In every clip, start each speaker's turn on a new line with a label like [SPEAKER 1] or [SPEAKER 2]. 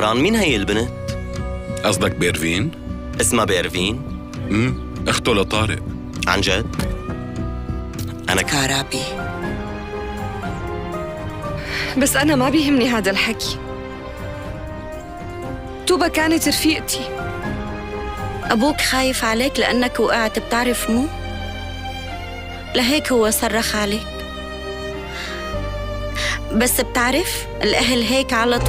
[SPEAKER 1] مهران، مين هي البنت؟
[SPEAKER 2] قصدك بيرفين؟
[SPEAKER 1] اسمها بيرفين؟
[SPEAKER 2] اخته لطارق.
[SPEAKER 1] عن جد؟ أنا
[SPEAKER 3] كارابي.
[SPEAKER 4] بس أنا ما بيهمني هذا الحكي. توبة كانت رفيقتي.
[SPEAKER 3] أبوك خايف عليك لأنك وقعت، بتعرف مو؟ لهيك هو صرخ عليك. بس بتعرف الأهل هيك على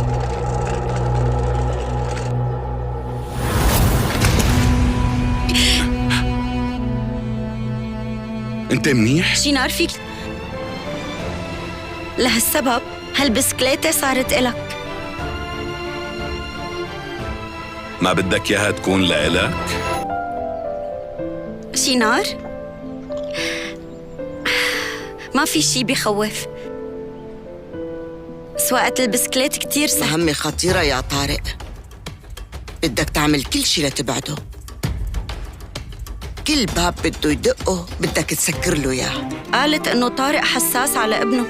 [SPEAKER 2] انت منيح؟
[SPEAKER 3] شينار فيك لهالسبب هالبسكليتة صارت إلك.
[SPEAKER 2] ما بدك اياها تكون لإلك؟
[SPEAKER 3] شينار ما في شي بيخوف، سواقة البسكليت كتير سهل.
[SPEAKER 5] مهمة خطيرة يا طارق، بدك تعمل كل شي لتبعده. كل باب بده يدقه بدك تسكر له اياه.
[SPEAKER 3] قالت إنه طارق حساس على ابنه.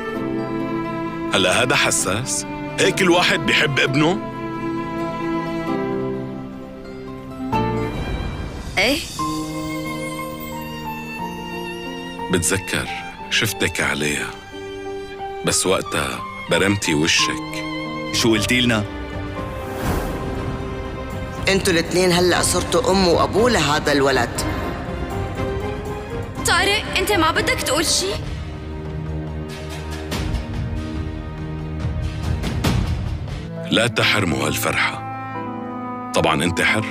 [SPEAKER 2] هلا هذا حساس؟ هيك الواحد بيحب ابنه؟
[SPEAKER 3] ايه
[SPEAKER 2] بتذكر شفتك عليها، بس وقتها برمتي وشك.
[SPEAKER 1] شو قلتي لنا؟
[SPEAKER 5] انتوا الاثنين هلأ صرتوا أم وأبوه لهذا الولد.
[SPEAKER 3] طارق أنت ما بدك تقول شي؟
[SPEAKER 2] لا تحرموا هالفرحة. طبعا انت حر،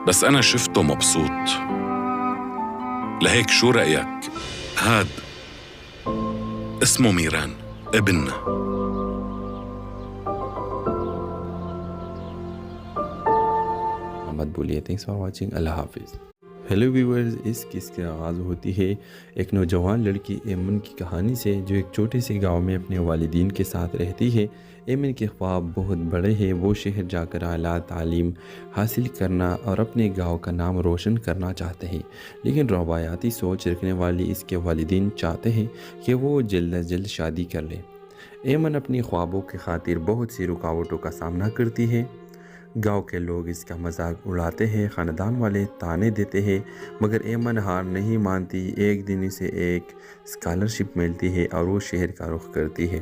[SPEAKER 2] بس أنا شفته مبسوط. لهيك شو رأيك؟ هاد اسمه ميران، ابننا.
[SPEAKER 6] محمد بولیے. Thanks for watching. اللہ حافظ. ہیلو ویورز، اس قصے کا آغاز ہوتی ہے ایک نوجوان لڑکی ایمن کی کہانی سے، جو ایک چھوٹے سے گاؤں میں اپنے والدین کے ساتھ رہتی ہے. ایمن کے خواب بہت بڑے ہیں. وہ شہر جا کر اعلیٰ تعلیم حاصل کرنا اور اپنے گاؤں کا نام روشن کرنا چاہتے ہیں، لیکن روایاتی سوچ رکھنے والی اس کے والدین چاہتے ہیں کہ وہ جلد از جلد شادی کر لے. ایمن اپنی خوابوں کی خاطر بہت سی رکاوٹوں کا سامنا کرتی ہے. گاؤں کے لوگ اس کا مذاق اڑاتے ہیں، خاندان والے طعنے دیتے ہیں، مگر ایمن ہار نہیں مانتی. ایک دن اسے ایک اسکالرشپ ملتی ہے اور وہ شہر کا رخ کرتی ہے.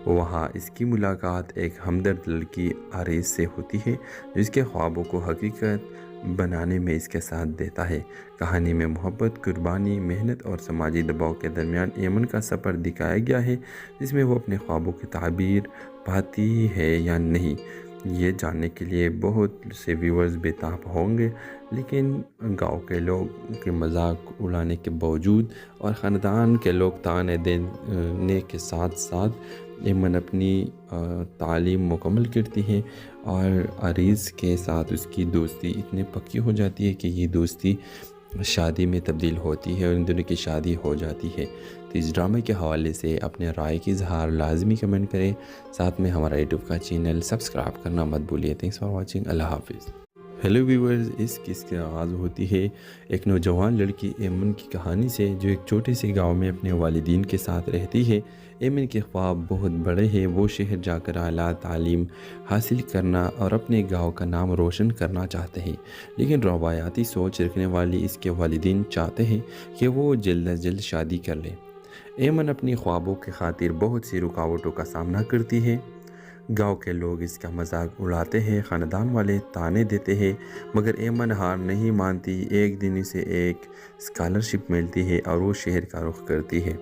[SPEAKER 6] وہاں اس کی ملاقات ایک ہمدرد لڑکی عارض سے ہوتی ہے، جو اس کے خوابوں کو حقیقت بنانے میں اس کے ساتھ دیتا ہے. کہانی میں محبت، قربانی، محنت اور سماجی دباؤ کے درمیان ایمن کا سفر دکھایا گیا ہے، جس میں وہ اپنے خوابوں کی تعبیر پاتی ہے یا نہیں، یہ جاننے کے لیے بہت سے ویورز بےتاب ہوں گے. لیکن گاؤں کے لوگ کے مذاق اڑانے کے باوجود اور خاندان کے لوگ طعنے دینے کے ساتھ ساتھ ایمن اپنی تعلیم مکمل کرتی ہے اور عریض کے ساتھ اس کی دوستی اتنی پکی ہو جاتی ہے کہ یہ دوستی شادی میں تبدیل ہوتی ہے اور ان دونوں کی شادی ہو جاتی ہے. تو اس ڈرامے کے حوالے سے اپنے رائے کی اظہار لازمی کمنٹ کریں. ساتھ میں ہمارا یوٹیوب کا چینل سبسکرائب کرنا مت بھولیے. Thanks for watching. اللہ حافظ. ہیلو ویورز، اس قصے کا آغاز ہوتی ہے ایک نوجوان لڑکی ایمن کی کہانی سے، جو ایک چھوٹے سے گاؤں میں اپنے والدین کے ساتھ رہتی ہے. ایمن کے خواب بہت بڑے ہیں. وہ شہر جا کر اعلیٰ تعلیم حاصل کرنا اور اپنے گاؤں کا نام روشن کرنا چاہتے ہیں، لیکن روایاتی سوچ رکھنے والی اس کے والدین چاہتے ہیں کہ وہ جلد از جلد شادی کر لے. ایمن اپنی خوابوں کی خاطر بہت سی رکاوٹوں کا سامنا کرتی ہے. گاؤں کے لوگ اس کا مذاق اڑاتے ہیں، خاندان والے طعنے دیتے ہیں، مگر ایمن ہار نہیں مانتی. ایک دن اسے ایک اسکالرشپ ملتی ہے اور وہ شہر کا رخ کرتی ہے.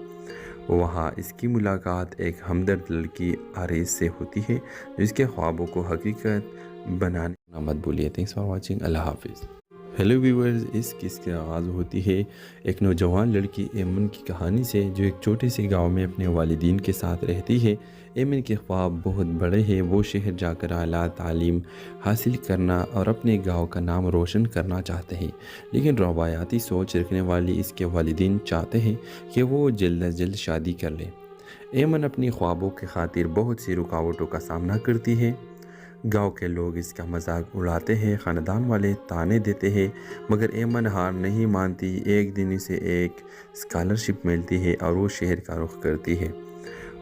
[SPEAKER 6] وہاں اس کی ملاقات ایک ہمدرد لڑکی عارض سے ہوتی ہے، جو اس کے خوابوں کو حقیقت بنانے مت بھولیے. Thanks for watching. اللہ حافظ. ہیلو ویورز، اس قصے کا آغاز ہوتی ہے ایک نوجوان لڑکی ایمن کی کہانی سے، جو ایک چھوٹے سے گاؤں میں اپنے والدین کے ساتھ رہتی ہے. ایمن کے خواب بہت بڑے ہیں. وہ شہر جا کر اعلیٰ تعلیم حاصل کرنا اور اپنے گاؤں کا نام روشن کرنا چاہتے ہیں، لیکن روایاتی سوچ رکھنے والی اس کے والدین چاہتے ہیں کہ وہ جلد از جلد شادی کر لے. ایمن اپنی خوابوں کی خاطر بہت سی رکاوٹوں کا سامنا کرتی ہے. گاؤں کے لوگ اس کا مذاق اڑاتے ہیں، خاندان والے طعنے دیتے ہیں، مگر ایمن ہار نہیں مانتی. ایک دن اسے ایک اسکالرشپ ملتی ہے اور وہ شہر کا رخ کرتی ہے.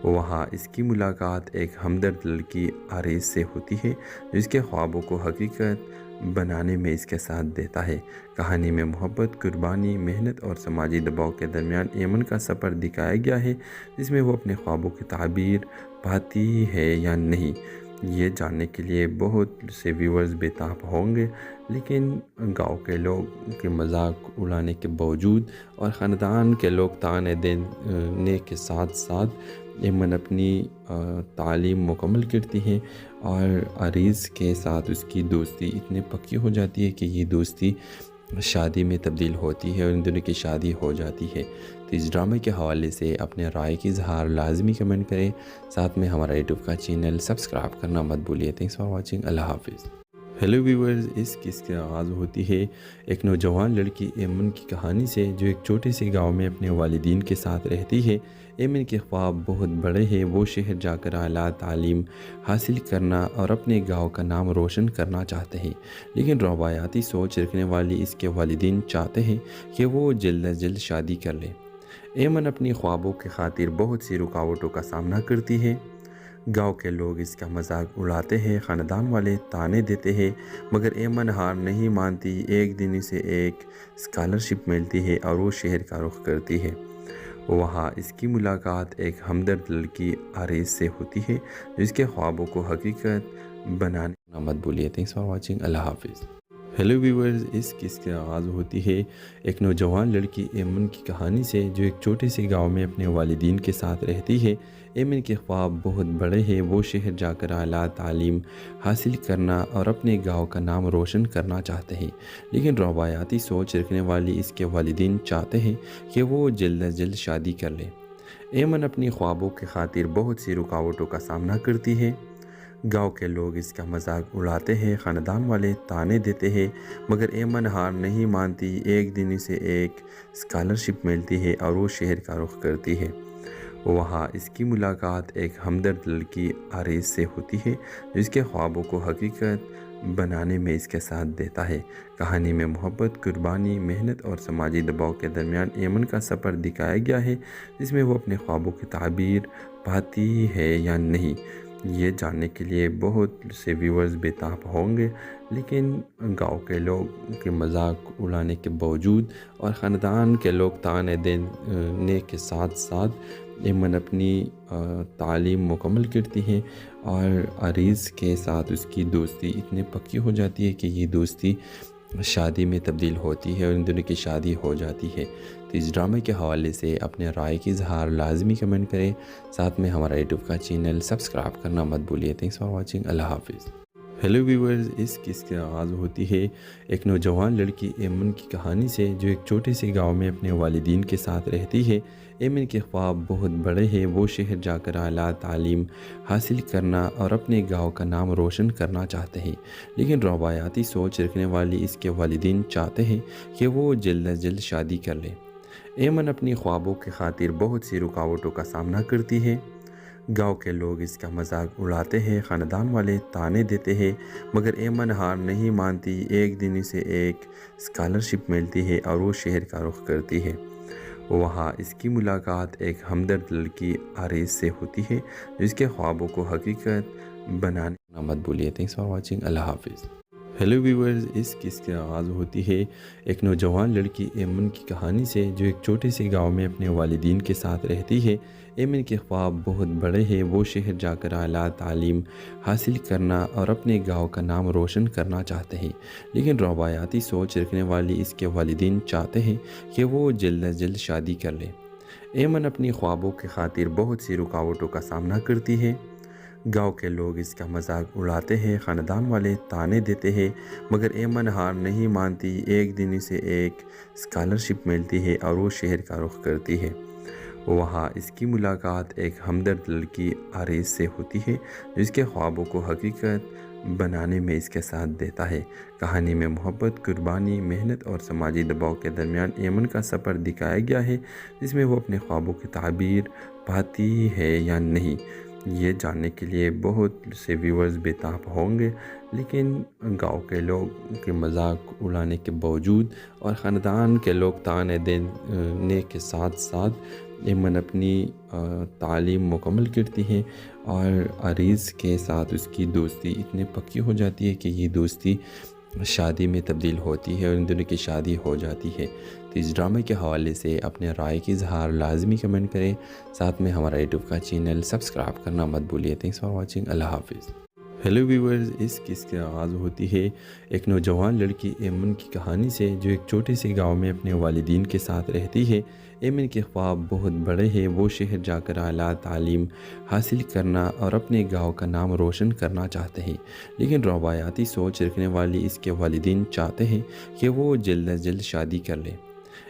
[SPEAKER 6] وہاں اس کی ملاقات ایک ہمدرد لڑکی آریز سے ہوتی ہے جو اس کے خوابوں کو حقیقت بنانے میں اس کے ساتھ دیتا ہے۔ کہانی میں محبت، قربانی، محنت اور سماجی دباؤ کے درمیان ایمن کا سفر دکھایا گیا ہے، جس میں وہ اپنے خوابوں کی تعبیر پاتی ہے یا نہیں، یہ جاننے کے لیے بہت سے ویورز بےتاب ہوں گے، لیکن گاؤں کے لوگ کے مذاق اڑانے کے باوجود اور خاندان کے لوگ تانے دینے کے ساتھ ساتھ ایمن اپنی تعلیم مکمل کرتی ہے اور آریز کے ساتھ اس کی دوستی اتنی پکی ہو جاتی ہے کہ یہ دوستی شادی میں تبدیل ہوتی ہے اور ان دونوں کی شادی ہو جاتی ہے۔ تو اس ڈرامے کے حوالے سے اپنے رائے کی اظہار لازمی کمنٹ کریں، ساتھ میں ہمارا یوٹیوب کا چینل سبسکرائب کرنا مت بھولیے۔ تھینکس فار واچنگ، اللہ حافظ۔ ہیلو ویورز، اس قصے کا آغاز ہوتی ہے ایک نوجوان لڑکی ایمن کی کہانی سے جو ایک چھوٹے سے گاؤں میں اپنے والدین کے ساتھ رہتی ہے۔ ایمن کے خواب بہت بڑے ہیں، وہ شہر جا کر اعلیٰ تعلیم حاصل کرنا اور اپنے گاؤں کا نام روشن کرنا چاہتے ہیں، لیکن روایاتی سوچ رکھنے والی اس کے والدین چاہتے ہیں کہ وہ جلد از جلد شادی کر لے۔ ایمن اپنی خوابوں کی خاطر بہت سی رکاوٹوں کا سامنا کرتی ہے۔ گاؤں کے لوگ اس کا مذاق اڑاتے ہیں، خاندان والے تانے دیتے ہیں، مگر ایمن ہار نہیں مانتی۔ ایک دن اسے ایک اسکالرشپ ملتی ہے اور وہ شہر کا رخ کرتی ہے۔ وہاں اس کی ملاقات ایک ہمدرد لڑکی آریز سے ہوتی ہے جو اس کے خوابوں کو حقیقت بنانے مت بھولیے۔ تھینکس فار واچنگ، اللہ حافظ۔ ہیلو ویورز، اس قصے کا آغاز ہوتی ہے ایک نوجوان لڑکی ایمن کی کہانی سے جو ایک چھوٹے سے گاؤں میں اپنے والدین کے ساتھ رہتی ہے۔ ایمن کے خواب بہت بڑے ہیں، وہ شہر جا کر اعلیٰ تعلیم حاصل کرنا اور اپنے گاؤں کا نام روشن کرنا چاہتے ہیں، لیکن روایاتی سوچ رکھنے والی اس کے والدین چاہتے ہیں کہ وہ جلد از جلد شادی کر لے۔ ایمن اپنی خوابوں کی خاطر بہت سی رکاوٹوں کا سامنا کرتی ہے۔ گاؤں کے لوگ اس کا مذاق اڑاتے ہیں، خاندان والے تانے دیتے ہیں، مگر ایمن ہار نہیں مانتی۔ ایک دن اسے ایک اسکالرشپ ملتی ہے اور وہ شہر کا رخ کرتی ہے۔ وہاں اس کی ملاقات ایک ہمدرد لڑکی آریز سے ہوتی ہے جو اس کے خوابوں کو حقیقت بنانے میں اس کے ساتھ دیتا ہے۔ کہانی میں محبت، قربانی، محنت اور سماجی دباؤ کے درمیان ایمن کا سفر دکھایا گیا ہے، جس میں وہ اپنے خوابوں کی تعبیر پاتی ہے یا نہیں، یہ جاننے کے لیے بہت سے ویورز بےتاب ہوں گے، لیکن گاؤں کے لوگ کے مذاق اڑانے کے باوجود اور خاندان کے لوگ تانے دینے کے ساتھ ساتھ ایمن اپنی تعلیم مکمل کرتی ہے اور آریز کے ساتھ اس کی دوستی اتنی پکی ہو جاتی ہے کہ یہ دوستی شادی میں تبدیل ہوتی ہے اور ان دونوں کی شادی ہو جاتی ہے۔ تو اس ڈرامے کے حوالے سے اپنے رائے کی اظہار لازمی کمنٹ کریں، ساتھ میں ہمارا یوٹیوب کا چینل سبسکرائب کرنا مت بھولیے۔ تھینکس فار واچنگ، اللہ حافظ۔ ہیلو ویورز، اس قصے کا آغاز ہوتی ہے ایک نوجوان لڑکی ایمن کی کہانی سے جو ایک چھوٹے سے گاؤں میں اپنے والدین کے ساتھ رہتی ہے۔ ایمن کے خواب بہت بڑے ہیں، وہ شہر جا کر اعلیٰ تعلیم حاصل کرنا اور اپنے گاؤں کا نام روشن کرنا چاہتے ہیں، لیکن روایاتی سوچ رکھنے والی اس کے والدین چاہتے ہیں کہ وہ جلد از جلد شادی کر لے۔ ایمن اپنی خوابوں کی خاطر بہت سی رکاوٹوں کا سامنا کرتی ہے۔ گاؤں کے لوگ اس کا مذاق اڑاتے ہیں، خاندان والے تانے دیتے ہیں، مگر ایمن ہار نہیں مانتی۔ ایک دن اسے ایک اسکالرشپ ملتی ہے اور وہ شہر کا رخ کرتی ہے۔ وہاں اس کی ملاقات ایک ہمدرد لڑکی آریز سے ہوتی ہے جو اس کے خوابوں کو حقیقت بنانے مت بھولیے۔ تھینکس فار واچنگ، اللہ حافظ۔ ہیلو ویورز، اس قصے کا آغاز ہوتی ہے ایک نوجوان لڑکی ایمن کی کہانی سے جو ایک چھوٹے سے گاؤں میں اپنے والدین کے ساتھ رہتی ہے۔ ایمن کے خواب بہت بڑے ہیں، وہ شہر جا کر اعلیٰ تعلیم حاصل کرنا اور اپنے گاؤں کا نام روشن کرنا چاہتے ہیں، لیکن روایاتی سوچ رکھنے والی اس کے والدین چاہتے ہیں کہ وہ جلد از جلد شادی کر لے۔ ایمن اپنی خوابوں کی خاطر بہت سی رکاوٹوں کا سامنا کرتی ہے۔ گاؤں کے لوگ اس کا مذاق اڑاتے ہیں، خاندان والے تانے دیتے ہیں، مگر ایمن ہار نہیں مانتی۔ ایک دن اسے ایک اسکالرشپ ملتی ہے اور وہ شہر کا رخ کرتی ہے۔ وہاں اس کی ملاقات ایک ہمدرد لڑکی آریز سے ہوتی ہے جو اس کے خوابوں کو حقیقت بنانے میں اس کے ساتھ دیتا ہے۔ کہانی میں محبت، قربانی، محنت اور سماجی دباؤ کے درمیان ایمن کا سفر دکھایا گیا ہے، جس میں وہ اپنے خوابوں کی تعبیر پاتی ہے یا نہیں، یہ جاننے کے لیے بہت سے ویورز بےتاب ہوں گے، لیکن گاؤں کے لوگ کے مذاق اڑانے کے باوجود اور خاندان کے لوگ تانے دینے کے ساتھ ساتھ ایمن اپنی تعلیم مکمل کرتی ہے اور عریض کے ساتھ اس کی دوستی اتنی پکی ہو جاتی ہے کہ یہ دوستی شادی میں تبدیل ہوتی ہے اور ان دونوں کی شادی ہو جاتی ہے۔ تو اس ڈرامے کے حوالے سے اپنے رائے کی اظہار لازمی کمنٹ کریں، ساتھ میں ہمارا یوٹیوب کا چینل سبسکرائب کرنا مت بھولیے۔ تھینکس فار واچنگ، اللہ حافظ۔ ہیلو ویورز، اس قصے کی آغاز ہوتی ہے ایک نوجوان لڑکی ایمن کی کہانی سے جو ایک چھوٹے سے گاؤں میں اپنے والدین کے ساتھ رہتی ہے۔ ایمن کے خواب بہت بڑے ہیں، وہ شہر جا کر اعلیٰ تعلیم حاصل کرنا اور اپنے گاؤں کا نام روشن کرنا چاہتے ہیں، لیکن روایاتی سوچ رکھنے والی اس کے والدین چاہتے ہیں کہ وہ جلد از جلد شادی کر لے۔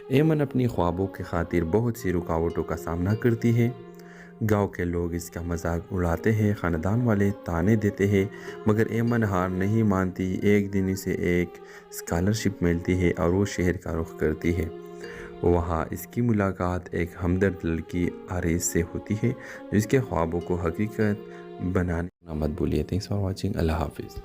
[SPEAKER 6] ایمن اپنی خوابوں کی خاطر بہت سی رکاوٹوں کا سامنا کرتی ہے۔ گاؤں کے لوگ اس کا مذاق اڑاتے ہیں، خاندان والے طعنے دیتے ہیں، مگر ایمن ہار نہیں مانتی۔ ایک دن اسے ایک اسکالرشپ ملتی ہے اور وہ شہر کا رخ کرتی ہے۔ وہاں اس کی ملاقات ایک ہمدرد لڑکی عریض سے ہوتی ہے جو اس کے خوابوں کو حقیقت بنانے مت بھولیے۔ تھینکس فار واچنگ، اللہ حافظ۔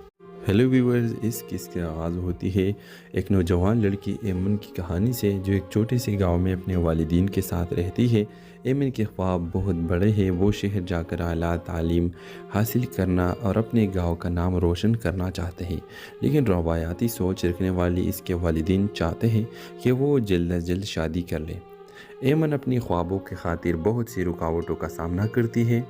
[SPEAKER 6] ہیلو ویورز، اس قصے کی آغاز ہوتی ہے ایک نوجوان لڑکی ایمن کی کہانی سے جو ایک چھوٹے سے گاؤں میں اپنے والدین کے ساتھ رہتی ہے۔ ایمن کے خواب بہت بڑے ہیں، وہ شہر جا کر اعلیٰ تعلیم حاصل کرنا اور اپنے گاؤں کا نام روشن کرنا چاہتے ہیں، لیکن روایاتی سوچ رکھنے والی اس کے والدین چاہتے ہیں کہ وہ جلد از جلد شادی کر لے۔ ایمن اپنی خوابوں کی خاطر بہت سی رکاوٹوں کا سامنا کرتی ہے۔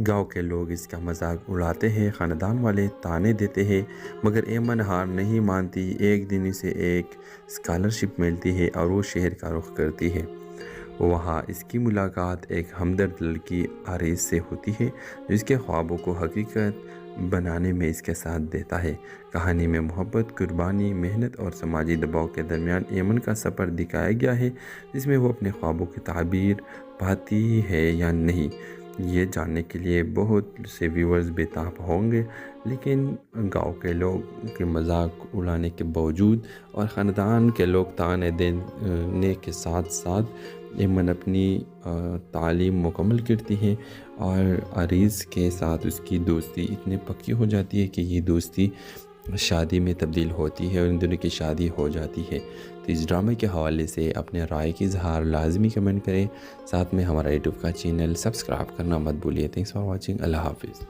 [SPEAKER 6] گاؤں کے لوگ اس کا مذاق اڑاتے ہیں، خاندان والے طعنے دیتے ہیں، مگر ایمن ہار نہیں مانتی۔ ایک دن اسے ایک اسکالرشپ ملتی ہے اور وہ شہر کا رخ کرتی ہے۔ وہاں اس کی ملاقات ایک ہمدرد لڑکی عریض سے ہوتی ہے جو اس کے خوابوں کو حقیقت بنانے میں اس کے ساتھ دیتا ہے۔ کہانی میں محبت، قربانی، محنت اور سماجی دباؤ کے درمیان ایمن کا سفر دکھایا گیا ہے، جس میں وہ اپنے خوابوں کی تعبیر پاتی ہے یا نہیں، یہ جاننے کے لیے بہت سے ویورز بےتاب ہوں گے، لیکن گاؤں کے لوگ کے مذاق اڑانے کے باوجود اور خاندان کے لوگ طعنے دینے کے ساتھ ساتھ ایمن اپنی تعلیم مکمل کرتی ہے اور عریض کے ساتھ اس کی دوستی اتنی پکی ہو جاتی ہے کہ یہ دوستی شادی میں تبدیل ہوتی ہے اور ان دونوں کی شادی ہو جاتی ہے۔ تو اس ڈرامے کے حوالے سے اپنے رائے کی اظہار لازمی کمنٹ کریں، ساتھ میں ہمارا یوٹیوب کا چینل سبسکرائب کرنا مت بھولیے۔ تھینکس فار واچنگ، اللہ حافظ۔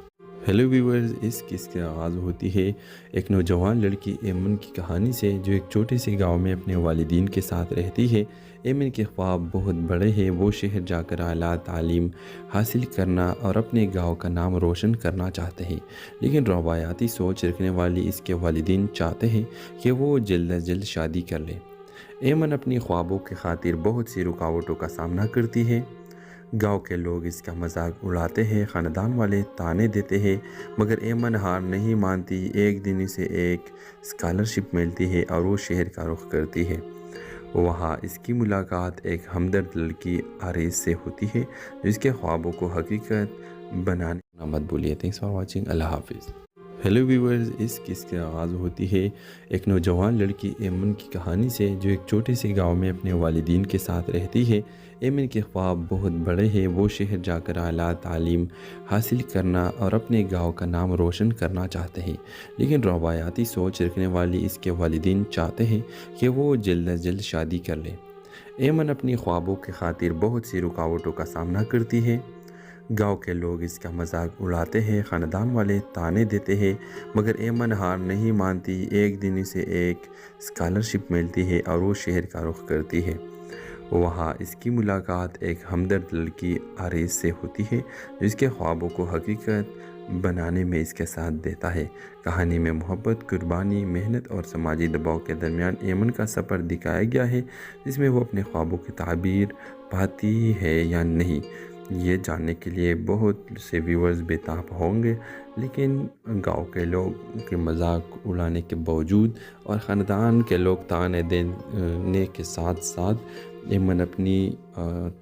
[SPEAKER 6] ہیلو ویورز، اس قصے کی آغاز ہوتی ہے ایک نوجوان لڑکی ایمن کی کہانی سے جو ایک چھوٹے سے گاؤں میں اپنے والدین کے ساتھ رہتی ہے۔ ایمن کے خواب بہت بڑے ہیں، وہ شہر جا کر اعلیٰ تعلیم حاصل کرنا اور اپنے گاؤں کا نام روشن کرنا چاہتے ہیں، لیکن روایاتی سوچ رکھنے والی اس کے والدین چاہتے ہیں کہ وہ جلد از جلد شادی کر لے۔ ایمن اپنی خوابوں کی خاطر بہت سی رکاوٹوں کا سامنا کرتی ہے۔ گاؤں کے لوگ اس کا مذاق اڑاتے ہیں، خاندان والے طعنے دیتے ہیں، مگر ایمن ہار نہیں مانتی۔ ایک دن اسے ایک اسکالرشپ ملتی ہے اور وہ شہر کا رخ کرتی ہے۔ وہاں اس کی ملاقات ایک ہمدرد لڑکی عریض سے ہوتی ہے جو اس کے خوابوں کو حقیقت بنانے مت بھولیے۔ تھینکس فار واچنگ، اللہ حافظ۔ ہیلو ویورز، اس قصے کی آغاز ہوتی ہے ایک نوجوان لڑکی ایمن کی کہانی سے جو ایک چھوٹے سے گاؤں میں اپنے والدین کے ساتھ رہتی ہے۔ ایمن کے خواب بہت بڑے ہیں، وہ شہر جا کر اعلیٰ تعلیم حاصل کرنا اور اپنے گاؤں کا نام روشن کرنا چاہتے ہیں، لیکن روایاتی سوچ رکھنے والی اس کے والدین چاہتے ہیں کہ وہ جلد از جلد شادی کر لے۔ ایمن اپنی خوابوں کی خاطر بہت سی رکاوٹوں کا سامنا کرتی ہے۔ گاؤں کے لوگ اس کا مذاق اڑاتے ہیں، خاندان والے طعنے دیتے ہیں، مگر ایمن ہار نہیں مانتی۔ ایک دن اسے ایک اسکالرشپ ملتی ہے اور وہ شہر کا رخ کرتی ہے۔ وہاں اس کی ملاقات ایک ہمدرد لڑکی عریض سے ہوتی ہے جو اس کے خوابوں کو حقیقت بنانے میں اس کے ساتھ دیتا ہے۔ کہانی میں محبت، قربانی، محنت اور سماجی دباؤ کے درمیان ایمن کا سفر دکھایا گیا ہے، جس میں وہ اپنے خوابوں کی تعبیر پاتی ہے یا نہیں، یہ جاننے کے لیے بہت سے ویورز بےتاب ہوں گے، لیکن گاؤں کے لوگ کے مذاق اڑانے کے باوجود اور خاندان کے لوگ طعنے دینے کے ساتھ ساتھ ایمن اپنی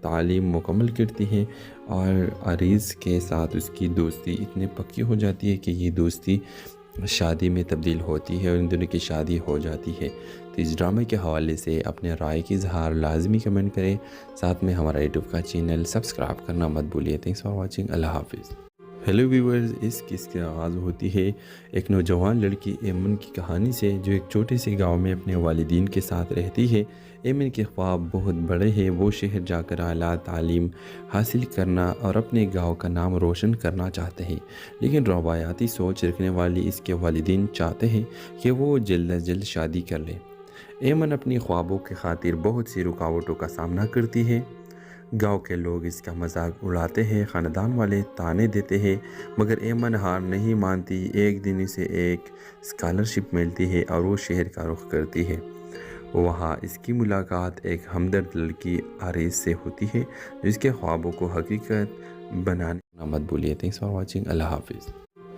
[SPEAKER 6] تعلیم مکمل کرتی ہے اور عریض کے ساتھ اس کی دوستی اتنی پکی ہو جاتی ہے کہ یہ دوستی شادی میں تبدیل ہوتی ہے اور ان دونوں کی شادی ہو جاتی ہے۔ تو اس ڈرامے کے حوالے سے اپنے رائے کی اظہار لازمی کمنٹ کریں، ساتھ میں ہمارا یوٹیوب کا چینل سبسکرائب کرنا مت بھولیے۔ تھینکس فار واچنگ، اللہ حافظ۔ ہیلو ویورز، اس قصے کا آغاز ہوتی ہے ایک نوجوان لڑکی ایمن کی کہانی سے جو ایک چھوٹے سے گاؤں میں اپنے والدین کے ساتھ رہتی ہے۔ ایمن کے خواب بہت بڑے ہیں، وہ شہر جا کر اعلیٰ تعلیم حاصل کرنا اور اپنے گاؤں کا نام روشن کرنا چاہتے ہیں، لیکن روایاتی سوچ رکھنے والی اس کے والدین چاہتے ہیں کہ وہ جلد از جلد شادی کر لے۔ ایمن اپنی خوابوں کی خاطر بہت سی رکاوٹوں کا سامنا کرتی ہے۔ گاؤں کے لوگ اس کا مذاق اڑاتے ہیں، خاندان والے طعنے دیتے ہیں، مگر ایمن ہار نہیں مانتی۔ ایک دن اسے ایک اسکالرشپ ملتی ہے اور وہ شہر کا رخ کرتی ہے۔ وہاں اس کی ملاقات ایک ہمدرد لڑکی آریز سے ہوتی ہے جو اس کے خوابوں کو حقیقت بنانے مت بھولیے۔ تھینکس فار واچنگ، اللہ حافظ۔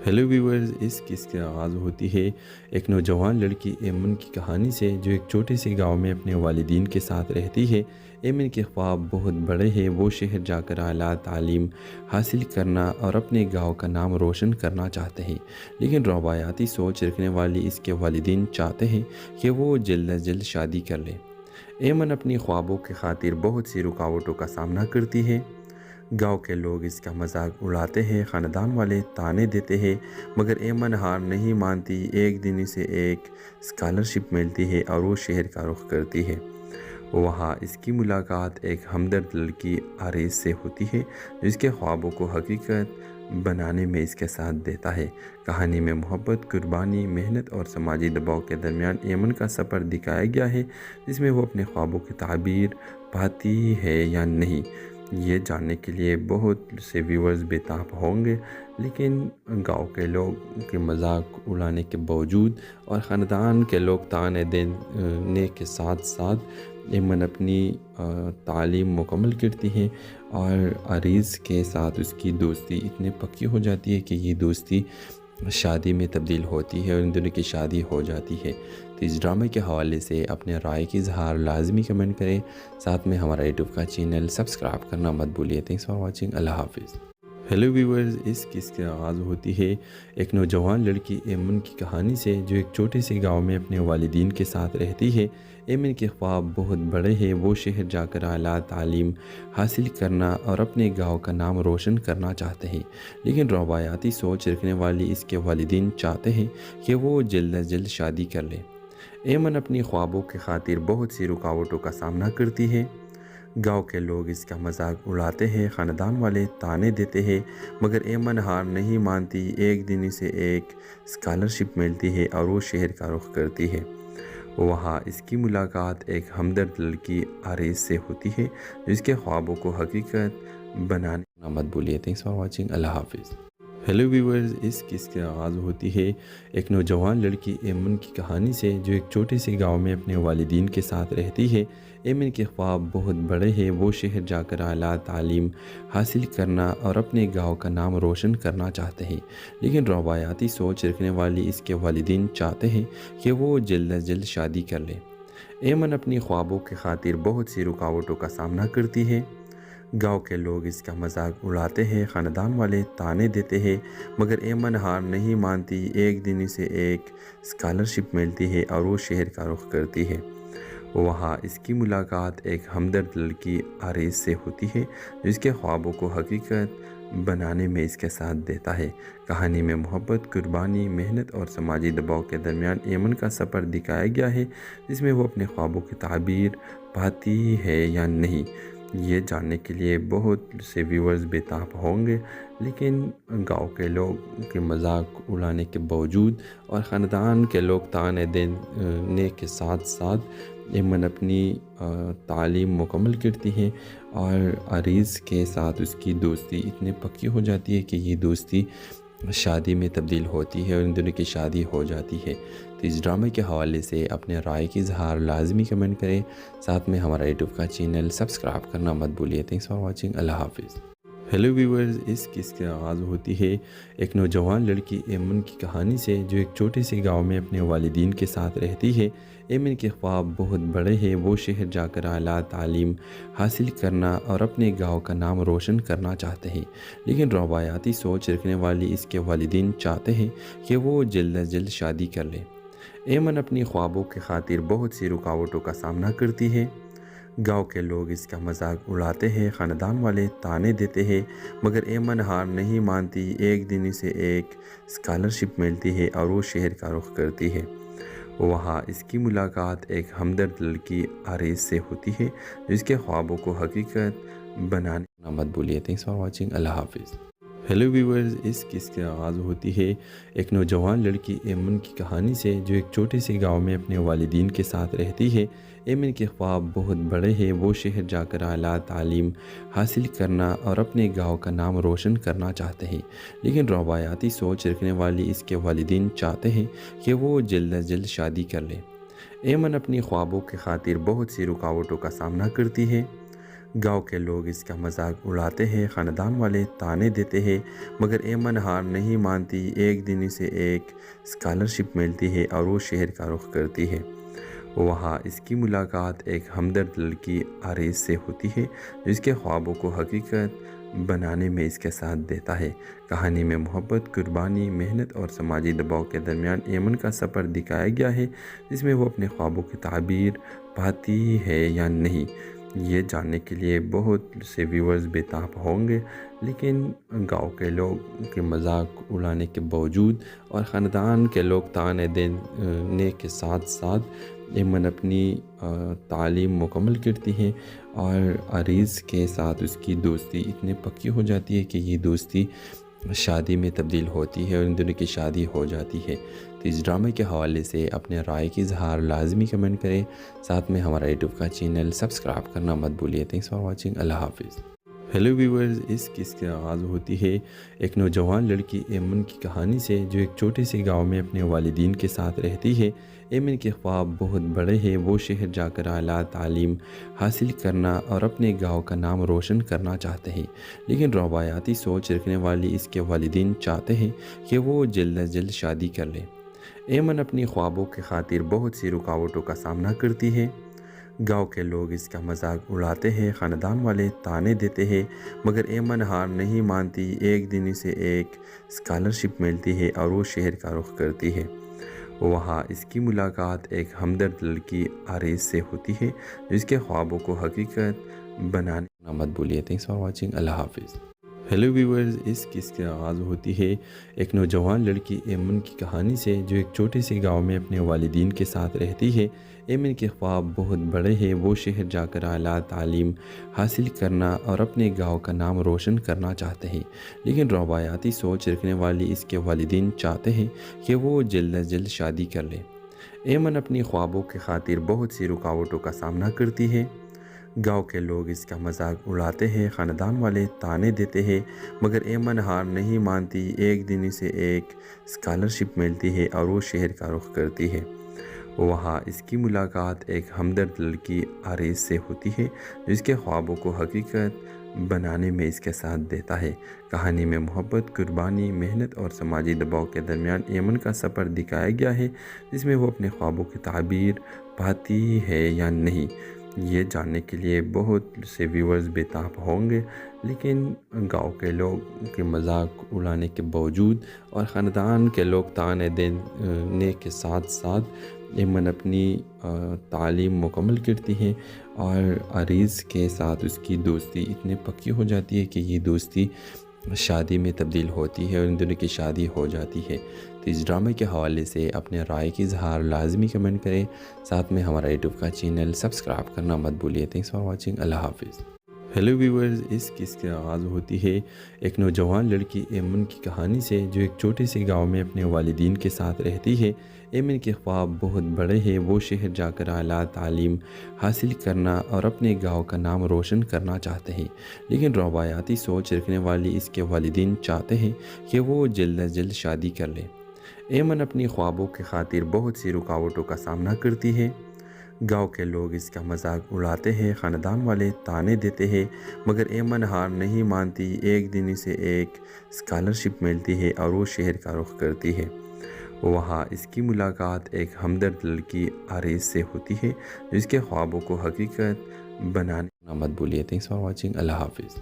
[SPEAKER 6] ہیلو ویورز، اس قصے کا آغاز ہوتی ہے ایک نوجوان لڑکی ایمن کی کہانی سے جو ایک چھوٹے سے گاؤں میں اپنے والدین کے ساتھ رہتی ہے۔ ایمن کے خواب بہت بڑے ہیں، وہ شہر جا کر اعلیٰ تعلیم حاصل کرنا اور اپنے گاؤں کا نام روشن کرنا چاہتے ہیں، لیکن روایاتی سوچ رکھنے والی اس کے والدین چاہتے ہیں کہ وہ جلد از جلد شادی کر لے۔ ایمن اپنی خوابوں کی خاطر بہت سی رکاوٹوں کا سامنا کرتی ہے۔ گاؤں کے لوگ اس کا مذاق اڑاتے ہیں، خاندان والے طعنے دیتے ہیں، مگر ایمن ہار نہیں مانتی۔ ایک دن اسے ایک اسکالرشپ ملتی ہے اور وہ شہر کا رخ کرتی ہے۔ وہاں اس کی ملاقات ایک ہمدرد لڑکی آریز سے ہوتی ہے جو اس کے خوابوں کو حقیقت بنانے میں اس کے ساتھ دیتا ہے۔ کہانی میں محبت، قربانی، محنت اور سماجی دباؤ کے درمیان ایمن کا سفر دکھایا گیا ہے، جس میں وہ اپنے خوابوں کی تعبیر پاتی ہے یا نہیں، یہ جاننے کے لیے بہت سے ویورز بےتاب ہوں گے، لیکن گاؤں کے لوگ کے مذاق اڑانے کے باوجود اور خاندان کے لوگ طعنے دینے کے ساتھ ساتھ ایمن اپنی تعلیم مکمل کرتی ہے اور عریض کے ساتھ اس کی دوستی اتنی پکی ہو جاتی ہے کہ یہ دوستی شادی میں تبدیل ہوتی ہے اور ان دونوں کی شادی ہو جاتی ہے۔ تو اس ڈرامے کے حوالے سے اپنے رائے کی اظہار لازمی کمنٹ کریں، ساتھ میں ہمارا یوٹیوب کا چینل سبسکرائب کرنا مت بھولیے۔ تھینکس فار واچنگ، اللہ حافظ۔ ہیلو ویورز، اس قصے کا آغاز ہوتی ہے ایک نوجوان لڑکی ایمن کی کہانی سے جو ایک چھوٹے سے گاؤں میں اپنے والدین کے ساتھ رہتی ہے۔ ایمن کے خواب بہت بڑے ہیں، وہ شہر جا کر اعلیٰ تعلیم حاصل کرنا اور اپنے گاؤں کا نام روشن کرنا چاہتے ہیں، لیکن روایاتی سوچ رکھنے والی اس کے والدین چاہتے ہیں کہ وہ جلد از جلد شادی کر لے۔ ایمن اپنی خوابوں کی خاطر بہت سی رکاوٹوں کا سامنا کرتی ہے۔ گاؤں کے لوگ اس کا مذاق اڑاتے ہیں، خاندان والے طعنے دیتے ہیں، مگر ایمن ہار نہیں مانتی۔ ایک دن اسے ایک اسکالرشپ ملتی ہے اور وہ شہر کا رخ کرتی ہے۔ وہاں اس کی ملاقات ایک ہمدرد لڑکی آریز سے ہوتی ہے جو اس کے خوابوں کو حقیقت بنانے مت بھولیے۔ تھینکس فار واچنگ، اللہ حافظ۔ ہیلو ویورز، اس قصے کا آغاز ہوتی ہے ایک نوجوان لڑکی ایمن کی کہانی سے جو ایک چھوٹے سے گاؤں میں اپنے والدین کے ساتھ رہتی ہے۔ ایمن کے خواب بہت بڑے ہیں، وہ شہر جا کر اعلیٰ تعلیم حاصل کرنا اور اپنے گاؤں کا نام روشن کرنا چاہتے ہیں، لیکن روایاتی سوچ رکھنے والی اس کے والدین چاہتے ہیں کہ وہ جلد از جلد شادی کر لے۔ ایمن اپنی خوابوں کی خاطر بہت سی رکاوٹوں کا سامنا کرتی ہے۔ گاؤں کے لوگ اس کا مذاق اڑاتے ہیں، خاندان والے طعنے دیتے ہیں، مگر ایمن ہار نہیں مانتی۔ ایک دن اسے ایک اسکالرشپ ملتی ہے اور وہ شہر کا رخ کرتی ہے۔ وہاں اس کی ملاقات ایک ہمدرد لڑکی آریز سے ہوتی ہے جو اس کے خوابوں کو حقیقت بنانے میں اس کے ساتھ دیتا ہے۔ کہانی میں محبت، قربانی، محنت اور سماجی دباؤ کے درمیان ایمن کا سفر دکھایا گیا ہے، جس میں وہ اپنے خوابوں کی تعبیر پاتی ہے یا نہیں، یہ جاننے کے لیے بہت سے ویورز بےتاب ہوں گے، لیکن گاؤں کے لوگ کے مذاق اڑانے کے باوجود اور خاندان کے لوگ طعنے دینے کے ساتھ ساتھ ایمن اپنی تعلیم مکمل کرتی ہے اور عریض کے ساتھ اس کی دوستی اتنی پکی ہو جاتی ہے کہ یہ دوستی شادی میں تبدیل ہوتی ہے اور ان دونوں کی شادی ہو جاتی ہے۔ تو اس ڈرامے کے حوالے سے اپنے رائے کی اظہار لازمی کمنٹ کریں، ساتھ میں ہمارا یوٹیوب کا چینل سبسکرائب کرنا مت بھولیے۔ تھینکس فار واچنگ، اللہ حافظ۔ ہیلو ویورز، اس قصے کا آغاز ہوتی ہے ایک نوجوان لڑکی ایمن کی کہانی سے جو ایک چھوٹے سے گاؤں میں اپنے والدین کے ساتھ رہتی ہے۔ ایمن کے خواب بہت بڑے ہیں، وہ شہر جا کر اعلیٰ تعلیم حاصل کرنا اور اپنے گاؤں کا نام روشن کرنا چاہتے ہیں، لیکن روایاتی سوچ رکھنے والی اس کے والدین چاہتے ہیں کہ وہ جلد از جلد شادی کر لے۔ ایمن اپنی خوابوں کی خاطر بہت سی رکاوٹوں کا سامنا کرتی ہے۔ گاؤں کے لوگ اس کا مذاق اڑاتے ہیں، خاندان والے تانے دیتے ہیں، مگر ایمن ہار نہیں مانتی۔ ایک دن اسے ایک اسکالرشپ ملتی ہے اور وہ شہر کا رخ کرتی ہے۔ وہاں اس کی ملاقات ایک ہمدرد لڑکی آریز سے ہوتی ہے جو اس کے خوابوں کو حقیقت بنانے مت بھولیے۔ تھینکس فار واچنگ، اللہ حافظ۔ ہیلو ویورز، اس قصے کا آغاز ہوتی ہے ایک نوجوان لڑکی ایمن کی کہانی سے جو ایک چھوٹے سے گاؤں میں اپنے والدین کے ساتھ رہتی ہے۔ ایمن کے خواب بہت بڑے ہیں، وہ شہر جا کر اعلیٰ تعلیم حاصل کرنا اور اپنے گاؤں کا نام روشن کرنا چاہتے ہیں، لیکن روایاتی سوچ رکھنے والی اس کے والدین چاہتے ہیں کہ وہ جلد از جلد شادی کر لے۔ ایمن اپنی خوابوں کی خاطر بہت سی رکاوٹوں کا سامنا کرتی ہے۔ گاؤں کے لوگ اس کا مذاق اڑاتے ہیں، خاندان والے تانے دیتے ہیں، مگر ایمن ہار نہیں مانتی۔ ایک دن اسے ایک اسکالرشپ ملتی ہے اور وہ شہر کا رخ کرتی ہے۔ وہاں اس کی ملاقات ایک ہمدرد لڑکی آریز سے ہوتی ہے جو اس کے خوابوں کو حقیقت بنانے میں اس کے ساتھ دیتا ہے۔ کہانی میں محبت، قربانی، محنت اور سماجی دباؤ کے درمیان ایمن کا سفر دکھایا گیا ہے، جس میں وہ اپنے خوابوں کی تعبیر پاتی ہے یا نہیں، یہ جاننے کے لیے بہت سے ویورز بےتاب ہوں گے۔ لیکن گاؤں کے لوگ کے مذاق اڑانے کے باوجود اور خاندان کے لوگ تانے دینے کے ساتھ ساتھ ایمن اپنی تعلیم مکمل کرتی ہے اور آریز کے ساتھ اس کی دوستی اتنی پکی ہو جاتی ہے کہ یہ دوستی شادی میں تبدیل ہوتی ہے اور ان دونوں کی شادی ہو جاتی ہے۔ تو اس ڈرامے کے حوالے سے اپنے رائے کی اظہار لازمی کمنٹ کریں، ساتھ میں ہمارا یوٹیوب کا چینل سبسکرائب کرنا مت بھولیے۔ تھینکس فار واچنگ، اللہ حافظ۔ ہیلو ویورز، اس قصے کا آغاز ہوتی ہے ایک نوجوان لڑکی ایمن کی کہانی سے جو ایک چھوٹے سے گاؤں میں اپنے والدین کے ساتھ رہتی ہے۔ ایمن کے خواب بہت بڑے ہیں، وہ شہر جا کر اعلیٰ تعلیم حاصل کرنا اور اپنے گاؤں کا نام روشن کرنا چاہتے ہیں، لیکن روایاتی سوچ رکھنے والی اس کے والدین چاہتے ہیں کہ وہ جلد از جلد شادی کر لے۔ ایمن اپنی خوابوں کی خاطر بہت سی رکاوٹوں کا سامنا کرتی ہے۔ گاؤں کے لوگ اس کا مذاق اڑاتے ہیں، خاندان والے تانے دیتے ہیں، مگر ایمن ہار نہیں مانتی۔ ایک دن اسے ایک اسکالرشپ ملتی ہے اور وہ شہر کا رخ کرتی ہے۔ وہاں اس کی ملاقات ایک ہمدرد لڑکی آریز سے ہوتی ہے جو اس کے خوابوں کو حقیقت بنانے مت بھولیے۔ تھینکس فار واچنگ، اللہ حافظ۔ ہیلو ویورز، اس قصے کا آغاز ہوتی ہے ایک نوجوان لڑکی ایمن کی کہانی سے جو ایک چھوٹے سے گاؤں میں اپنے والدین کے ساتھ رہتی ہے۔ ایمن کے خواب بہت بڑے ہیں، وہ شہر جا کر اعلیٰ تعلیم حاصل کرنا اور اپنے گاؤں کا نام روشن کرنا چاہتے ہیں، لیکن روایاتی سوچ رکھنے والی اس کے والدین چاہتے ہیں کہ وہ جلد از جلد شادی کر لے۔ ایمن اپنی خوابوں کی خاطر بہت سی رکاوٹوں کا سامنا کرتی ہے۔ گاؤں کے لوگ اس کا مذاق اڑاتے ہیں، خاندان والے تانے دیتے ہیں، مگر ایمن ہار نہیں مانتی۔ ایک دن اسے ایک اسکالرشپ ملتی ہے اور وہ شہر کا رخ کرتی ہے۔ وہاں اس کی ملاقات ایک ہمدرد لڑکی آریز سے ہوتی ہے جو اس کے خوابوں کو حقیقت بنانے میں اس کے ساتھ دیتا ہے۔ کہانی میں محبت، قربانی، محنت اور سماجی دباؤ کے درمیان ایمن کا سفر دکھایا گیا ہے، جس میں وہ اپنے خوابوں کی تعبیر پاتی ہے یا نہیں، یہ جاننے کے لیے بہت سے ویورز بےتاب ہوں گے۔ لیکن گاؤں کے لوگ کے مذاق اڑانے کے باوجود اور خاندان کے لوگ تانے دینے کے ساتھ ساتھ ایمن اپنی تعلیم مکمل کرتی ہے اور آریز کے ساتھ اس کی دوستی اتنی پکی ہو جاتی ہے کہ یہ دوستی شادی میں تبدیل ہوتی ہے اور ان دونوں کی شادی ہو جاتی ہے۔ تو اس ڈرامے کے حوالے سے اپنے رائے کی اظہار لازمی کمنٹ کریں، ساتھ میں ہمارا یوٹیوب کا چینل سبسکرائب کرنا مت بھولیے۔ تھینکس فار واچنگ، اللہ حافظ۔ ہیلو ویورز، اس قصے کا آغاز ہوتی ہے ایک نوجوان لڑکی ایمن کی کہانی سے جو ایک چھوٹے سے گاؤں میں اپنے والدین کے ساتھ رہتی ہے۔ ایمن کے خواب بہت بڑے ہیں، وہ شہر جا کر اعلیٰ تعلیم حاصل کرنا اور اپنے گاؤں کا نام روشن کرنا چاہتے ہیں، لیکن روایاتی سوچ رکھنے والی اس کے والدین چاہتے ہیں کہ وہ جلد از جلد شادی کر لے۔ ایمن اپنی خوابوں کی خاطر بہت سی رکاوٹوں کا سامنا کرتی ہے۔ گاؤں کے لوگ اس کا مذاق اڑاتے ہیں، خاندان والے تانے دیتے ہیں، مگر ایمن ہار نہیں مانتی۔ ایک دن اسے ایک اسکالرشپ ملتی ہے اور وہ شہر کا رخ کرتی ہے۔ وہاں اس کی ملاقات ایک ہمدرد لڑکی آریز سے ہوتی ہے جو اس کے خوابوں کو حقیقت بنانے مت بھولیے۔ تھینکس فار واچنگ، اللہ حافظ۔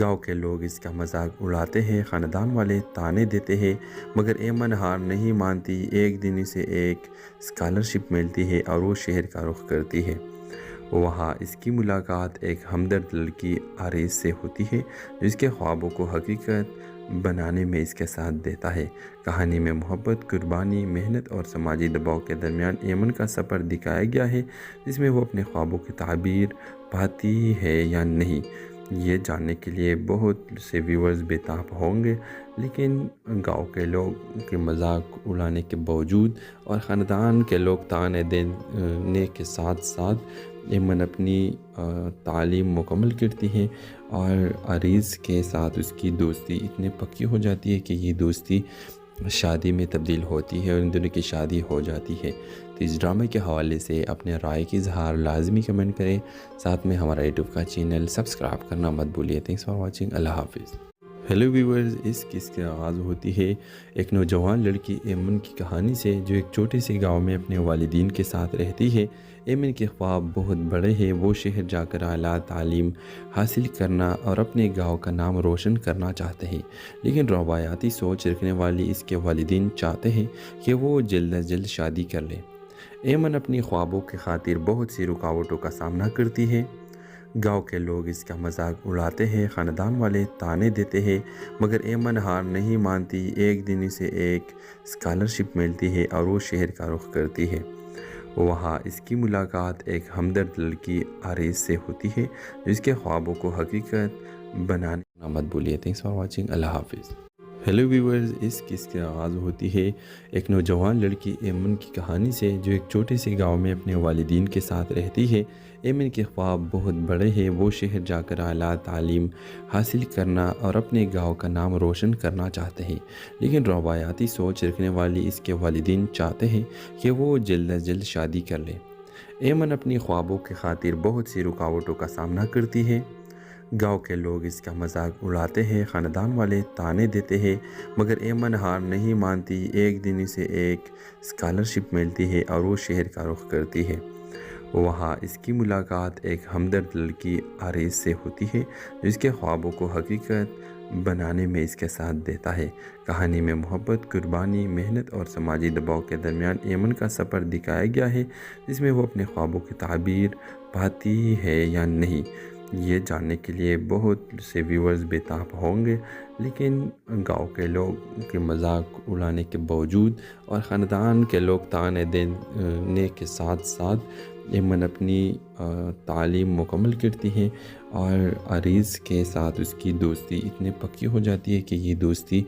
[SPEAKER 6] گاؤں کے لوگ اس کا مذاق اڑاتے ہیں، خاندان والے تانے دیتے ہیں، مگر ایمن ہار نہیں مانتی۔ ایک دن اسے ایک اسکالرشپ ملتی ہے اور وہ شہر کا رخ کرتی ہے۔ وہاں اس کی ملاقات ایک ہمدرد لڑکی آریز سے ہوتی ہے جو اس کے خوابوں کو حقیقت بنانے میں اس کے ساتھ دیتا ہے۔ کہانی میں محبت، قربانی، محنت اور سماجی دباؤ کے درمیان ایمن کا سفر دکھایا گیا ہے، جس میں وہ اپنے خوابوں کی تعبیر پاتی ہے یا نہیں، یہ جاننے کے لیے بہت سے ویورز بےتاب ہوں گے۔ لیکن گاؤں کے لوگ کے مذاق اڑانے کے باوجود اور خاندان کے لوگ تانے دینے کے ساتھ ساتھ ایمن اپنی تعلیم مکمل کرتی ہے اور آریز کے ساتھ اس کی دوستی اتنی پکی ہو جاتی ہے کہ یہ دوستی شادی میں تبدیل ہوتی ہے اور ان دونوں کی شادی ہو جاتی ہے۔ تو اس ڈرامے کے حوالے سے اپنے رائے کی اظہار لازمی کمنٹ کریں، ساتھ میں ہمارا یوٹیوب کا چینل سبسکرائب کرنا مت بھولیے۔ تھینکس فار واچنگ، اللہ حافظ۔ ہیلو ویورز، اس قصے کی آغاز ہوتی ہے ایک نوجوان لڑکی ایمن کی کہانی سے جو ایک چھوٹے سے گاؤں میں اپنے والدین کے ساتھ رہتی ہے۔ ایمن کے خواب بہت بڑے ہیں، وہ شہر جا کر اعلیٰ تعلیم حاصل کرنا اور اپنے گاؤں کا نام روشن کرنا چاہتے ہیں، لیکن روایاتی سوچ رکھنے والی اس کے والدین چاہتے ہیں کہ وہ جلد از جلد شادی کر لے۔ ایمن اپنی خوابوں کی خاطر بہت سی رکاوٹوں کا سامنا کرتی ہے۔ گاؤں کے لوگ اس کا مذاق اڑاتے ہیں، خاندان والے تانے دیتے ہیں، مگر ایمن ہار نہیں مانتی۔ ایک دن اسے ایک اسکالرشپ ملتی ہے اور وہ شہر کا رخ کرتی ہے۔ وہاں اس کی ملاقات ایک ہمدرد لڑکی آریز سے ہوتی ہے جو اس کے خوابوں کو حقیقت بنانے مت بھولیے۔ تھینکس فار واچنگ، اللہ حافظ۔ ہیلو ویورز، اس قصے کی آغاز ہوتی ہے ایک نوجوان لڑکی ایمن کی کہانی سے جو ایک چھوٹے سے گاؤں میں اپنے والدین کے ساتھ رہتی ہے۔ ایمن کے خواب بہت بڑے ہیں، وہ شہر جا کر اعلیٰ تعلیم حاصل کرنا اور اپنے گاؤں کا نام روشن کرنا چاہتے ہیں، لیکن روایاتی سوچ رکھنے والی اس کے والدین چاہتے ہیں کہ وہ جلد از جلد شادی کر لے۔ ایمن اپنی خوابوں کی خاطر بہت سی رکاوٹوں کا سامنا کرتی ہے۔ گاؤں کے لوگ اس کا مذاق اڑاتے ہیں، خاندان والے تانے دیتے ہیں، مگر ایمن ہار نہیں مانتی۔ ایک دن اسے ایک اسکالرشپ ملتی ہے اور وہ شہر کا رخ کرتی ہے۔ وہاں اس کی ملاقات ایک ہمدرد لڑکی آریز سے ہوتی ہے جو اس کے خوابوں کو حقیقت بنانے میں اس کے ساتھ دیتا ہے۔ کہانی میں محبت، قربانی، محنت اور سماجی دباؤ کے درمیان ایمن کا سفر دکھایا گیا ہے، جس میں وہ اپنے خوابوں کی تعبیر پاتی ہے یا نہیں، یہ جاننے کے لیے بہت سے ویورز بےتاب ہوں گے۔ لیکن گاؤں کے لوگ کے مذاق اڑانے کے باوجود اور خاندان کے لوگ تانے دینے کے ساتھ ساتھ ایمن اپنی تعلیم مکمل کرتی ہے اور آریز کے ساتھ اس کی دوستی اتنی پکی ہو جاتی ہے کہ یہ دوستی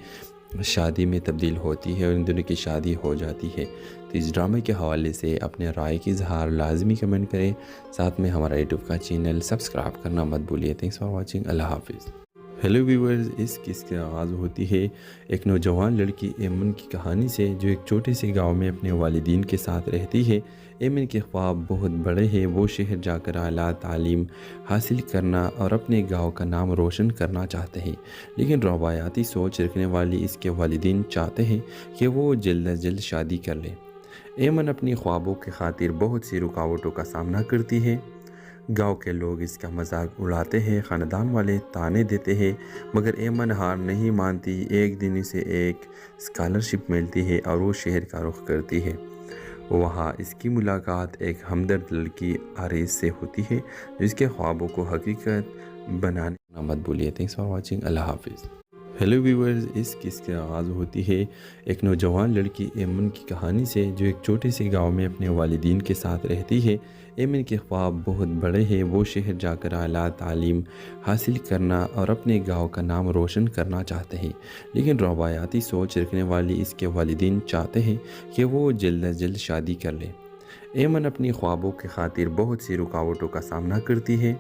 [SPEAKER 6] شادی میں تبدیل ہوتی ہے اور ان دونوں کی شادی ہو جاتی ہے۔ تو اس ڈرامے کے حوالے سے اپنے رائے کی اظہار لازمی کمنٹ کریں، ساتھ میں ہمارا یوٹیوب کا چینل سبسکرائب کرنا مت بھولیے۔ تھینکس فار واچنگ، اللہ حافظ۔ ہیلو ویورز، اس قصے کی آغاز ہوتی ہے ایک نوجوان لڑکی ایمن کی کہانی سے جو ایک چھوٹے سے گاؤں میں اپنے والدین کے ساتھ رہتی ہے۔ ایمن کے خواب بہت بڑے ہیں، وہ شہر جا کر اعلیٰ تعلیم حاصل کرنا اور اپنے گاؤں کا نام روشن کرنا چاہتے ہیں، لیکن روایاتی سوچ رکھنے والی اس کے والدین چاہتے ہیں کہ وہ جلد از جلد شادی کر لے۔ ایمن اپنی خوابوں کی خاطر بہت سی رکاوٹوں کا سامنا کرتی ہے۔ گاؤں کے لوگ اس کا مذاق اڑاتے ہیں، خاندان والے تانے دیتے ہیں، مگر ایمن ہار نہیں مانتی۔ ایک دن اسے ایک اسکالرشپ ملتی ہے اور وہ شہر کا رخ کرتی ہے۔ وہاں اس کی ملاقات ایک ہمدرد لڑکی آریز سے ہوتی ہے جو اس کے خوابوں کو حقیقت بنانے مت بھولیے۔ تھینکس فار واچنگ، اللہ حافظ۔ ہیلو ویورز، اس قصے کی آغاز ہوتی ہے ایک نوجوان لڑکی ایمن کی کہانی سے جو ایک چھوٹے سے گاؤں میں اپنے والدین کے ساتھ رہتی ہے۔ ایمن کے خواب بہت بڑے ہیں، وہ شہر جا کر اعلیٰ تعلیم حاصل کرنا اور اپنے گاؤں کا نام روشن کرنا چاہتے ہیں، لیکن روایاتی سوچ رکھنے والی اس کے والدین چاہتے ہیں کہ وہ جلد از جلد شادی کر لے۔ ایمن اپنی خوابوں کی خاطر بہت سی رکاوٹوں کا سامنا کرتی ہے۔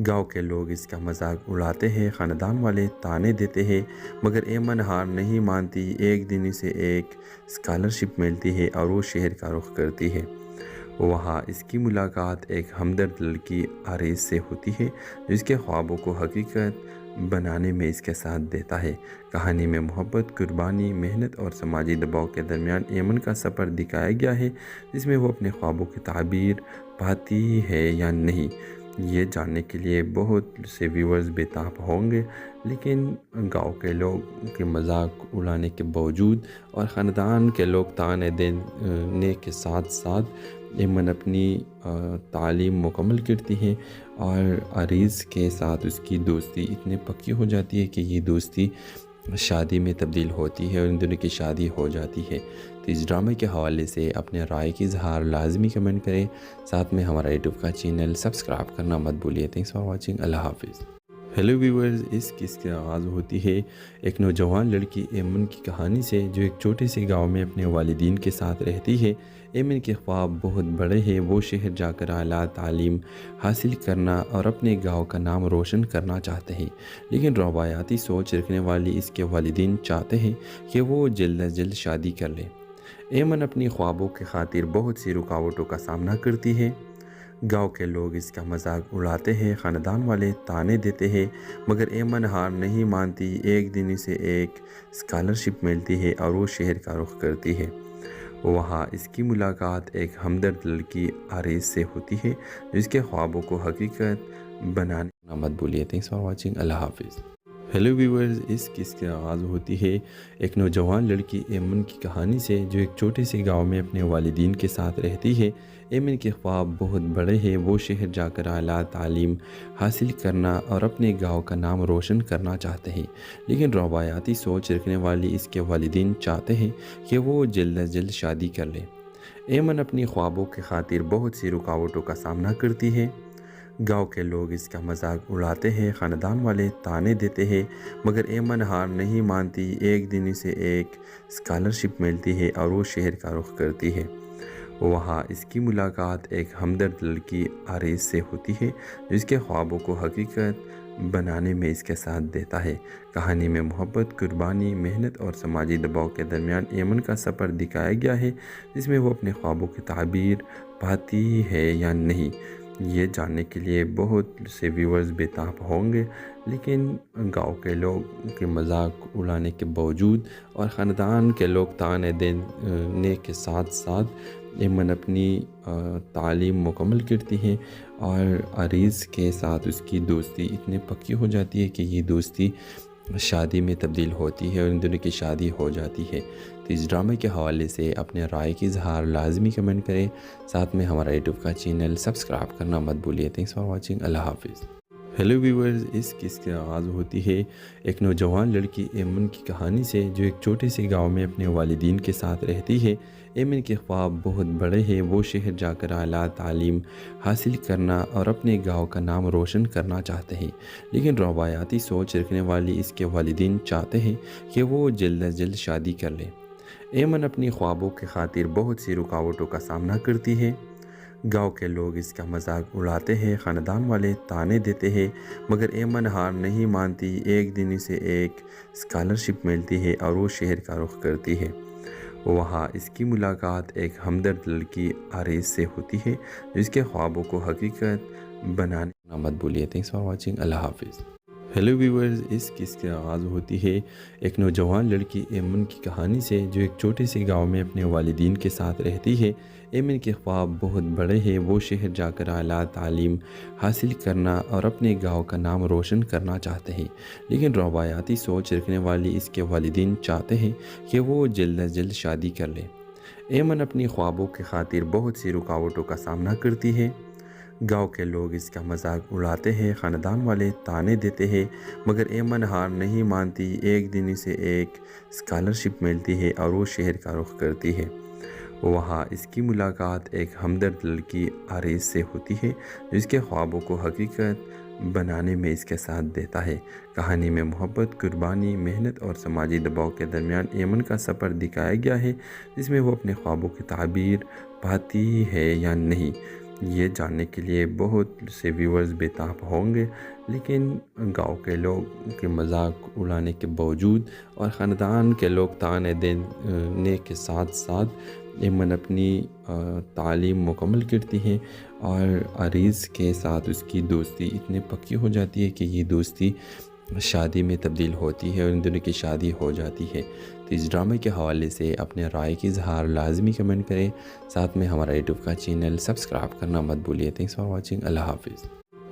[SPEAKER 6] گاؤں کے لوگ اس کا مذاق اڑاتے ہیں، خاندان والے تانے دیتے ہیں، مگر ایمن ہار نہیں مانتی۔ ایک دن اسے ایک اسکالرشپ ملتی ہے اور وہ شہر کا رخ کرتی ہے۔ وہاں اس کی ملاقات ایک ہمدرد لڑکی آریز سے ہوتی ہے جو اس کے خوابوں کو حقیقت بنانے میں اس کے ساتھ دیتا ہے۔ کہانی میں محبت، قربانی، محنت اور سماجی دباؤ کے درمیان ایمن کا سفر دکھایا گیا ہے، جس میں وہ اپنے خوابوں کی تعبیر پاتی ہے یا نہیں، یہ جاننے کے لیے بہت سے ویورز بےتاب ہوں گے، لیکن گاؤں کے لوگ کے مذاق اڑانے کے باوجود اور خاندان کے لوگ تانے دینے کے ساتھ ساتھ ایمن اپنی تعلیم مکمل کرتی ہے اور عریض کے ساتھ اس کی دوستی اتنی پکی ہو جاتی ہے کہ یہ دوستی شادی میں تبدیل ہوتی ہے اور ان دونوں کی شادی ہو جاتی ہے۔ تو اس ڈرامے کے حوالے سے اپنے رائے کی اظہار لازمی کمنٹ کریں، ساتھ میں ہمارا یوٹیوب کا چینل سبسکرائب کرنا مت بھولیے۔ تھینکس فار واچنگ، اللہ حافظ۔ ہیلو ویورز، اس قصے کی آغاز ہوتی ہے ایک نوجوان لڑکی ایمن کی کہانی سے جو ایک چھوٹے سے گاؤں میں اپنے والدین کے ساتھ رہتی ہے۔ ایمن کے خواب بہت بڑے ہیں، وہ شہر جا کر اعلیٰ تعلیم حاصل کرنا اور اپنے گاؤں کا نام روشن کرنا چاہتے ہیں، لیکن روایاتی سوچ رکھنے والی اس کے والدین چاہتے ہیں کہ وہ جلد از جلد شادی کر لے۔ ایمن اپنی خوابوں کی خاطر بہت سی رکاوٹوں کا سامنا کرتی ہے۔ گاؤں کے لوگ اس کا مذاق اڑاتے ہیں، خاندان والے تانے دیتے ہیں، مگر ایمن ہار نہیں مانتی۔ ایک دن اسے ایک اسکالرشپ ملتی ہے اور وہ شہر کا رخ کرتی ہے۔ وہاں اس کی ملاقات ایک ہمدرد لڑکی عریض سے ہوتی ہے جو اس کے خوابوں کو حقیقت بنانے مت بھولیے۔ تھینکس فار واچنگ، اللہ حافظ۔ ہیلو ویورز، اس قصے کی آغاز ہوتی ہے ایک نوجوان لڑکی ایمن کی کہانی سے جو ایک چھوٹے سے گاؤں میں اپنے والدین کے ساتھ رہتی ہے۔ ایمن کے خواب بہت بڑے ہیں، وہ شہر جا کر اعلیٰ تعلیم حاصل کرنا اور اپنے گاؤں کا نام روشن کرنا چاہتے ہیں، لیکن روایاتی سوچ رکھنے والی اس کے والدین چاہتے ہیں کہ وہ جلد از جلد شادی کر لے۔ ایمن اپنی خوابوں کی خاطر بہت سی رکاوٹوں کا سامنا کرتی ہے۔ گاؤں کے لوگ اس کا مذاق اڑاتے ہیں، خاندان والے تانے دیتے ہیں، مگر ایمن ہار نہیں مانتی۔ ایک دن اسے ایک اسکالرشپ ملتی ہے اور وہ شہر کا رخ کرتی ہے۔ وہاں اس کی ملاقات ایک ہمدرد لڑکی عریض سے ہوتی ہے جو اس کے خوابوں کو حقیقت بنانے میں اس کے ساتھ دیتا ہے۔ کہانی میں محبت، قربانی، محنت اور سماجی دباؤ کے درمیان ایمن کا سفر دکھایا گیا ہے، جس میں وہ اپنے خوابوں کی تعبیر پاتی ہے یا نہیں۔ یہ جاننے کے لیے بہت سے ویورز بےتاب ہوں گے، لیکن گاؤں کے لوگ کے مذاق اڑانے کے باوجود اور خاندان کے لوگ تانے دینے کے ساتھ ساتھ ایمن اپنی تعلیم مکمل کرتی ہے اور عریض کے ساتھ اس کی دوستی اتنی پکی ہو جاتی ہے کہ یہ دوستی شادی میں تبدیل ہوتی ہے اور ان دونوں کی شادی ہو جاتی ہے۔ تو اس ڈرامے کے حوالے سے اپنے رائے کی اظہار لازمی کمنٹ کریں، ساتھ میں ہمارا یوٹیوب کا چینل سبسکرائب کرنا مت بھولیے۔ تھینکس فار واچنگ، اللہ حافظ۔ ہیلو ویورز، اس قصے کی آغاز ہوتی ہے ایک نوجوان لڑکی ایمن کی کہانی سے جو ایک چھوٹے سے گاؤں میں اپنے والدین کے ساتھ رہتی ہے۔ ایمن کے خواب بہت بڑے ہیں، وہ شہر جا کر اعلیٰ تعلیم حاصل کرنا اور اپنے گاؤں کا نام روشن کرنا چاہتے ہیں، لیکن روایاتی سوچ رکھنے والی اس کے والدین چاہتے ہیں کہ وہ جلد از جلد شادی کر لے۔ ایمن اپنی خوابوں کی خاطر بہت سی رکاوٹوں کا سامنا کرتی ہے۔ گاؤں کے لوگ اس کا مذاق اڑاتے ہیں، خاندان والے تانے دیتے ہیں، مگر ایمن ہار نہیں مانتی۔ ایک دن اسے ایک اسکالرشپ ملتی ہے اور وہ شہر کا رخ کرتی ہے۔ وہاں اس کی ملاقات ایک ہمدرد لڑکی عریض سے ہوتی ہے جو اس کے خوابوں کو حقیقت بنانے مت بھولیے۔ تھینکس فار واچنگ، اللہ حافظ۔ ہیلو ویورز، اس قصے کی آغاز ہوتی ہے ایک نوجوان لڑکی ایمن کی کہانی سے جو ایک چھوٹے سے گاؤں میں اپنے والدین کے ساتھ رہتی ہے۔ ایمن کے خواب بہت بڑے ہیں، وہ شہر جا کر اعلیٰ تعلیم حاصل کرنا اور اپنے گاؤں کا نام روشن کرنا چاہتے ہیں، لیکن روایاتی سوچ رکھنے والی اس کے والدین چاہتے ہیں کہ وہ جلد از جلد شادی کر لے۔ ایمن اپنی خوابوں کی خاطر بہت سی رکاوٹوں کا سامنا کرتی ہے۔ گاؤں کے لوگ اس کا مذاق اڑاتے ہیں، خاندان والے تانے دیتے ہیں، مگر ایمن ہار نہیں مانتی۔ ایک دن اسے ایک اسکالرشپ ملتی ہے اور وہ شہر کا رخ کرتی ہے۔ وہاں اس کی ملاقات ایک ہمدرد لڑکی عریض سے ہوتی ہے جو اس کے خوابوں کو حقیقت بنانے میں اس کے ساتھ دیتا ہے۔ کہانی میں محبت، قربانی، محنت اور سماجی دباؤ کے درمیان ایمن کا سفر دکھایا گیا ہے، جس میں وہ اپنے خوابوں کی تعبیر پاتی ہے یا نہیں۔ یہ جاننے کے لیے بہت سے ویورز بےتاب ہوں گے، لیکن گاؤں کے لوگ کے مذاق اڑانے کے باوجود اور خاندان کے لوگ تانے دینے کے ساتھ ساتھ ایمن اپنی تعلیم مکمل کرتی ہے اور عریض کے ساتھ اس کی دوستی اتنی پکی ہو جاتی ہے کہ یہ دوستی شادی میں تبدیل ہوتی ہے اور ان دونوں کی شادی ہو جاتی ہے۔ تو اس ڈرامے کے حوالے سے اپنے رائے کی اظہار لازمی کمنٹ کریں، ساتھ میں ہمارا یوٹیوب کا چینل سبسکرائب کرنا مت بھولیے۔ تھینکس فار واچنگ، اللہ حافظ۔